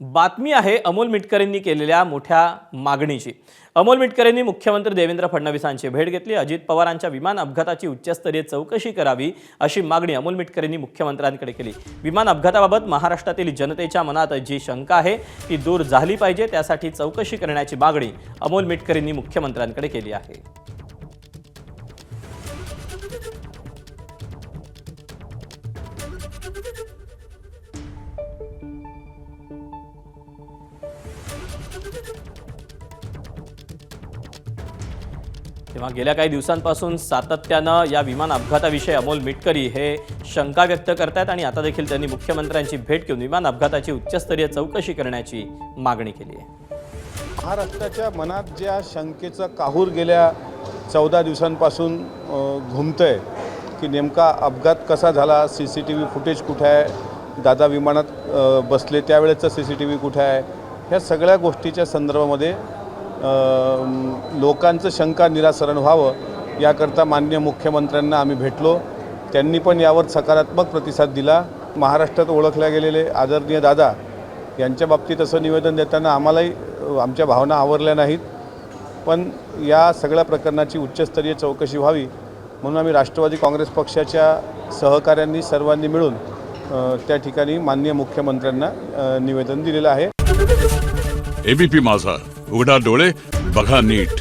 बातमी आहे अमोल मिटकरींनी केलेल्या मोठ्या मागणीची। अमोल मिटकरींनी मुख्यमंत्री देवेंद्र फडणवीसांची भेट घेतली। अजित पवारांच्या विमान अपघाताची उच्चस्तरीय चौकशी करावी अशी मागणी अमोल मिटकरींनी मुख्यमंत्र्यांकडे केली। विमान अपघाताबाबत महाराष्ट्रातील जनतेच्या मनात जी शंका आहे ती दूर झाली पाहिजे, त्यासाठी चौकशी करण्याची मागणी अमोल मिटकरींनी मुख्यमंत्र्यांकडे केली आहे। तेव्हा गेल्या काही दिवसांपासून सातत्यानं या विमान अपघाताविषयी अमोल मिटकरी हे शंका व्यक्त करतात आणि आता देखील त्यांनी मुख्यमंत्र्यांची भेट घेऊन विमान अपघाताची उच्चस्तरीय चौकशी करण्याची मागणी केली आहे। महाराष्ट्राच्या मनात ज्या शंकेचं काहूर गेल्या 14 दिवसांपासून घुमतंय की नेमका अपघात कसा झाला, CCTV फुटेज कुठे आहे, दादा विमानात बसले त्यावेळेचं CCTV कुठे आहे, ह्या सगळ्या गोष्टीच्या संदर्भामध्ये लोकांचं शंका निरासरण व्हावं याकरता माननीय मुख्यमंत्र्यांना आम्ही भेटलो। त्यांनी पण यावर सकारात्मक प्रतिसाद दिला। महाराष्ट्रात ओळखल्या गेलेले आदरणीय दादा यांच्या बाबतीत असं निवेदन देताना आम्हालाही आमच्या भावना आवरल्या नाहीत, पण या सगळ्या प्रकरणाची उच्चस्तरीय चौकशी व्हावी म्हणून आम्ही राष्ट्रवादी काँग्रेस पक्षाच्या सहकाऱ्यांनी सर्वांनी मिळून त्या ठिकाणी माननीय मुख्यमंत्र्यांना निवेदन दिलेलं आहे। ABP माझा, उघडा डोळे बघा नीट।